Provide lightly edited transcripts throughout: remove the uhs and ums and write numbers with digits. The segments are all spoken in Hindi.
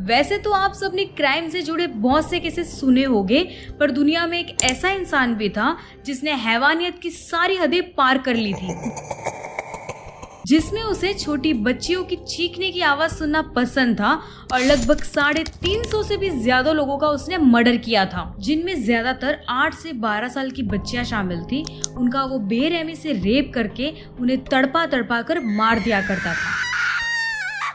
वैसे तो आप सबने क्राइम से जुड़े बहुत से केसेस सुने होंगे, पर दुनिया में एक ऐसा इंसान भी था जिसने हैवानियत की सारी हदें पार कर ली थी, जिसमें उसे छोटी बच्चियों की चीखने की आवाज सुनना पसंद था और लगभग 350 से भी ज्यादा लोगों का उसने मर्डर किया था, जिनमें ज्यादातर 8 से 12 साल की बच्चियां शामिल थी। उनका वो बेरहमी से रेप करके उन्हें तड़पा तड़पा कर मार दिया करता था।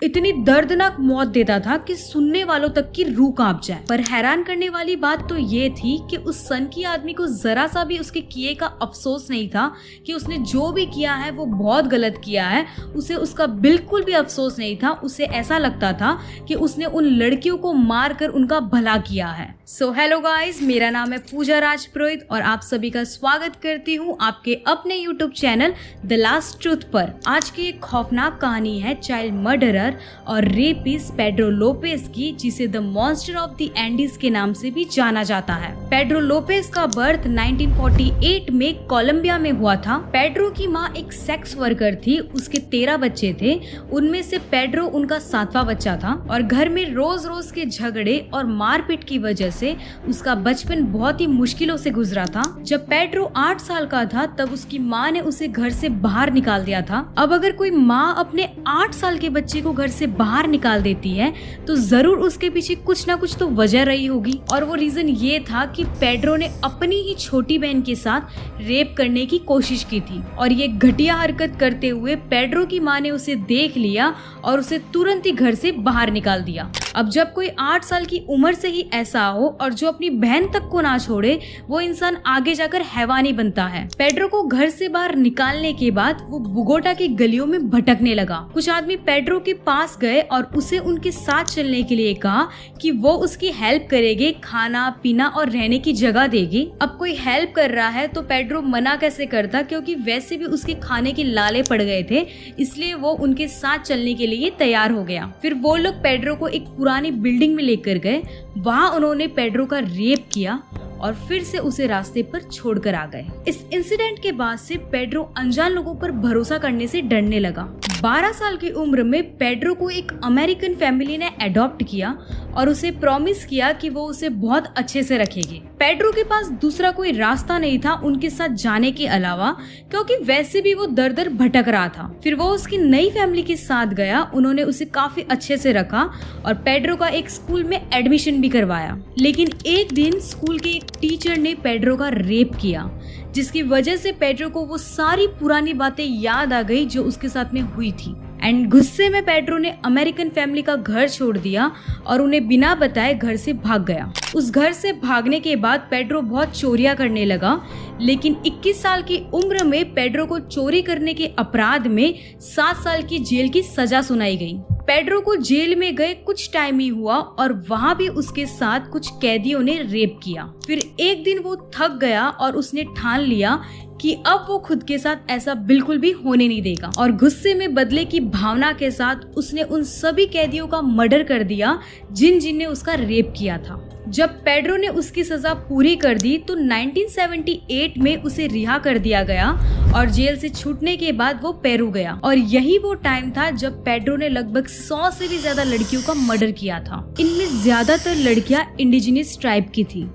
इतनी दर्दनाक मौत देता था कि सुनने वालों तक की रूह कांप जाए। पर हैरान करने वाली बात तो ये थी कि उस सनकी आदमी को जरा सा भी उसके किए का अफसोस नहीं था कि उसने जो भी किया है वो बहुत गलत किया है। उसे उसका बिल्कुल भी अफसोस नहीं था। उसे ऐसा लगता था कि उसने उन लड़कियों को मार कर उनका भला किया है। सो हेलो गाइस, मेरा नाम है पूजा राजपुरोहित और आप सभी का स्वागत करती हूँ आपके अपने YouTube channel the last truth पर। आज की एक खौफनाक कहानी है चाइल्ड मर्डरर और रेपिस्ट पेड्रो लोपेज की, जिसे the monster of the Andes के नाम से भी जाना जाता है। पेड्रो लोपेज का बर्थ 1948 में कोलंबिया में हुआ था। पेड्रो की माँ एक सेक्स वर्कर थी। उसके 13 बच्चे थे, उनमें से पेड्रो उनका 7वां बच्चा था और घर में रोज रोज के झगड़े और मारपीट की वजह से उसका बचपन बहुत ही मुश्किलों से गुजरा था। जब पेड्रो 8 साल का था तब उसकी माँ ने उसे घर से बाहर निकाल दिया था। अब अगर कोई माँ अपने 8 साल के बच्चे को घर से बाहर निकाल देती है तो जरूर उसके पीछे कुछ ना कुछ तो वजह रही होगी, और वो रीजन ये था कि पेड्रो ने अपनी ही छोटी बहन के साथ रेप करने की कोशिश की थी। और ये घटिया हरकत करते हुए पेड्रो की माँ ने उसे देख लिया और उसे तुरंत ही घर से बाहर निकाल दिया। अब जब कोई 8 साल की उम्र से ही ऐसा हो और जो अपनी बहन तक को ना छोड़े, वो इंसान आगे जाकर हैवानी बनता है। पेड्रो को घर से बाहर निकालने के बाद वो बुगोटा की गलियों में भटकने लगा। कुछ आदमी पेड्रो के पास गए और उसे उनके साथ चलने के लिए कहा कि वो उसकी हेल्प करेंगे, खाना पीना और रहने की जगह देगी। अब कोई हेल्प कर रहा है तो पेड्रो मना कैसे करता, क्योंकि वैसे भी उसके खाने के लाले पड़ गए थे, इसलिए वो उनके साथ चलने के लिए तैयार हो गया। फिर वो लोग पेड्रो को एक पुरानी बिल्डिंग में लेकर गए। वहाँ उन्होंने पेड्रो का रेप किया और फिर से उसे रास्ते पर छोड़कर आ गए। इस इंसिडेंट के बाद से पेड्रो अनजान लोगों पर भरोसा करने से डरने लगा। 12 साल की उम्र में पेड्रो को एक अमेरिकन फैमिली ने अडॉप्ट किया और उसे प्रॉमिस किया कि वो उसे बहुत अच्छे से रखेगी। पेड्रो के पास दूसरा कोई रास्ता नहीं था उनके साथ जाने के अलावा, क्योंकि वैसे भी वो दर दर भटक रहा था। फिर वो उसकी नई फैमिली के साथ गया। उन्होंने उसे काफी अच्छे से रखा और पेड्रो का एक स्कूल में एडमिशन भी करवाया। लेकिन एक दिन स्कूल के एक टीचर ने पेड्रो का रेप किया, जिसकी वजह से पेड्रो को वो सारी पुरानी बातें याद आ गई जो उसके साथ में हुई थी। एंड गुस्से में पेड्रो ने अमेरिकन फैमिली का घर छोड़ दिया और उन्हें बिना बताए घर से भाग गया। उस घर से भागने के बाद पेड्रो बहुत चोरियां करने लगा, लेकिन 21 साल की उम्र में पेड्रो को चोरी करने के अपराध में 7 साल की जेल की सजा सुनाई गई। पेड्रो को जेल में गए कुछ टाइम ही हुआ और वहाँ भी उसके साथ कुछ कैदियों ने रेप किया। फिर एक दिन वो थक गया और उसने ठान लिया कि अब वो खुद के साथ ऐसा बिल्कुल भी होने नहीं देगा, और गुस्से में बदले की भावना के साथ उसने उन सभी कैदियों का मर्डर कर दिया जिन ने उसका रेप किया था। जब पेड्रो ने उसकी सजा पूरी कर दी तो 1978 में उसे रिहा कर दिया गया और जेल से छूटने के बाद वो पेरू गया। और यही वो टाइम था जब पेड्रो ने लगभग 100 से भी ज्यादा लड़कियों का मर्डर किया था। इनमें ज्यादातर लड़कियां इंडिजिनस ट्राइब की थी।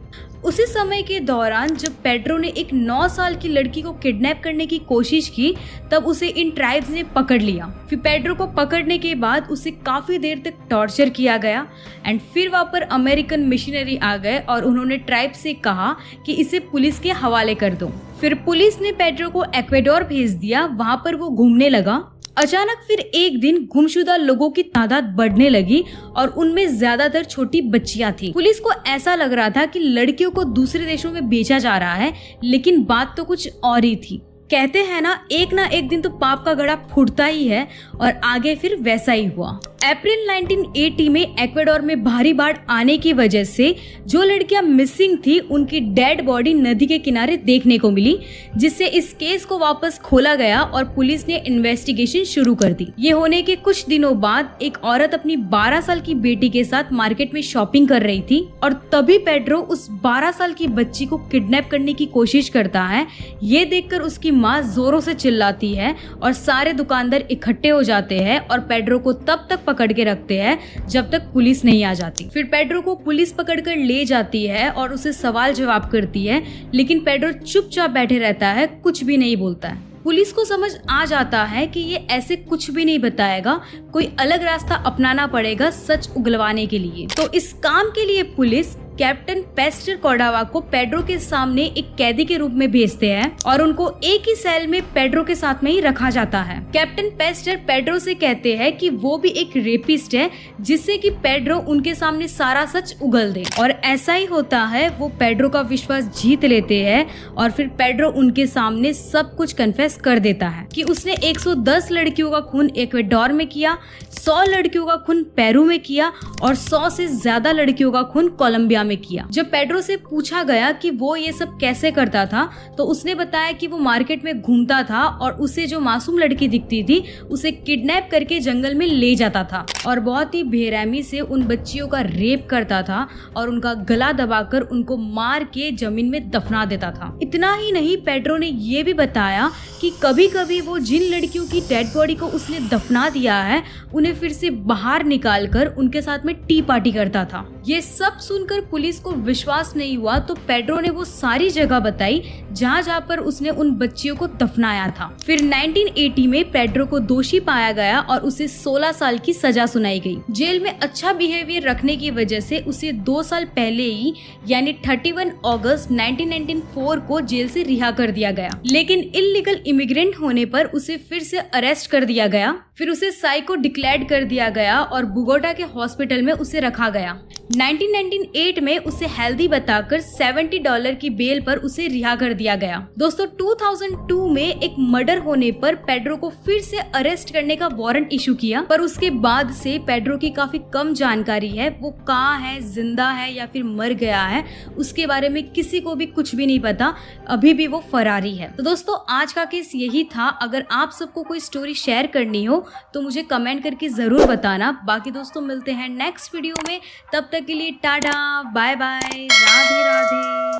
उसी समय के दौरान जब पेड्रो ने एक 9 साल की लड़की को किडनैप करने की कोशिश की, तब उसे इन ट्राइब्स ने पकड़ लिया। फिर पेड्रो को पकड़ने के बाद उसे काफी देर तक टॉर्चर किया गया एंड फिर वहाँ पर अमेरिकन मिशनरी आ गए और उन्होंने ट्राइब से कहा कि इसे पुलिस के हवाले कर दो। फिर पुलिस ने पेड्रो को इक्वाडोर भेज दिया। वहाँ पर वो घूमने लगा। अचानक फिर एक दिन गुमशुदा लोगों की तादाद बढ़ने लगी और उनमें ज्यादातर छोटी बच्चियां थी। पुलिस को ऐसा लग रहा था कि लड़कियों को दूसरे देशों में बेचा जा रहा है, लेकिन बात तो कुछ और ही थी। कहते हैं ना एक दिन तो पाप का घड़ा फूटता ही है, और आगे फिर वैसा ही हुआ। अप्रैल 1980 में इक्वाडोर में भारी बाढ़ आने की वजह से जो लड़कियां मिसिंग थी उनकी डेड बॉडी नदी के किनारे देखने को मिली, जिससे इस केस को वापस खोला गया और पुलिस ने इन्वेस्टिगेशन शुरू कर दी। ये होने के कुछ दिनों बाद एक औरत अपनी 12 साल की बेटी के साथ मार्केट में शॉपिंग कर रही थी और तभी पेड्रो उस 12 साल की बच्ची को किडनैप करने की कोशिश करता है। ये देखकर उसकी माँ जोरों से चिल्लाती है और सारे दुकानदार इकट्ठे हो जाते हैं और पेड्रो को तब तक पकड़ के रखते हैं जब तक पुलिस नहीं आ जाती। फिर पेड्रो को पुलिस पकड़कर ले जाती है और उसे सवाल जवाब करती है, लेकिन पेड्रो चुपचाप बैठे रहता है, कुछ भी नहीं बोलता है। पुलिस को समझ आ जाता है कि ये ऐसे कुछ भी नहीं बताएगा, कोई अलग रास्ता अपनाना पड़ेगा सच उगलवाने के लिए। तो इस काम के लिए पुलिस कैप्टन पेस्टर कोर्डोवा को पेड्रो के सामने एक कैदी के रूप में भेजते हैं और उनको एक ही सेल में पेड्रो के साथ में ही रखा जाता है। कैप्टन पेस्टर पेड्रो से कहते हैं कि वो भी एक रेपिस्ट है, जिससे कि पेड्रो उनके सामने सारा सच उगल दे। और ऐसा ही होता है, वो पेड्रो का विश्वास जीत लेते हैं और फिर पेड्रो उनके सामने सब कुछ कन्फेस कर देता है कि उसने 110 लड़कियों का खून इक्वेडोर में किया, 100 लड़कियों का खून पेरू में किया और 100 से ज्यादा लड़कियों का खून कोलंबिया में किया। जब पेड्रो से पूछा गया कि वो ये सब कैसे करता था, तो उसने बताया कि वो मार्केट में घूमता था और उसे जो मासूम लड़की दिखती थी उसे किडनैप करके जंगल में ले जाता था और बहुत ही बेरहमी से उन बच्चियों का रेप करता था और उनका गला दबाकर उनको मार के जमीन में दफना देता था। इतना ही नहीं, पेड्रो ने ये भी बताया कि कभी कभी वो जिन लड़कियों की डेड बॉडी को उसने दफना दिया है उन्हें फिर से बाहर निकाल कर उनके साथ में टी पार्टी करता था। ये सब सुनकर पुलिस को विश्वास नहीं हुआ, तो पेड्रो ने वो सारी जगह बताई जहाँ जहाँ पर उसने उन बच्चियों को दफनाया था। फिर 1980 में पेड्रो को दोषी पाया गया और उसे 16 साल की सजा सुनाई गई। जेल में अच्छा बिहेवियर रखने की वजह से उसे 2 साल पहले ही यानी 31 अगस्त 1994 को जेल से रिहा कर दिया गया, लेकिन इल्लीगल इमिग्रेंट होने पर उसे फिर से अरेस्ट कर दिया गया। फिर उसे साइको डिक्लेयर कर दिया गया और बोगोटा के हॉस्पिटल में उसे रखा गया। 1998 में उसे हेल्दी बताकर $70 की बेल पर उसे रिहा कर दिया गया। दोस्तों 2002 में एक मर्डर होने पर पेड्रो को फिर से अरेस्ट करने का वारंट इशू किया, पर उसके बाद से पेड्रो की काफी कम जानकारी है। वो कहाँ है, जिंदा है या फिर मर गया है, उसके बारे में किसी को भी कुछ भी नहीं पता। अभी भी वो फरारी है। तो दोस्तों आज का केस यही था। अगर आप सबको कोई स्टोरी शेयर करनी हो तो मुझे कमेंट करके जरूर बताना। बाकी दोस्तों मिलते हैं नेक्स्ट वीडियो में, तब तक के लिए टाटा, बाय बाय, राधे राधे।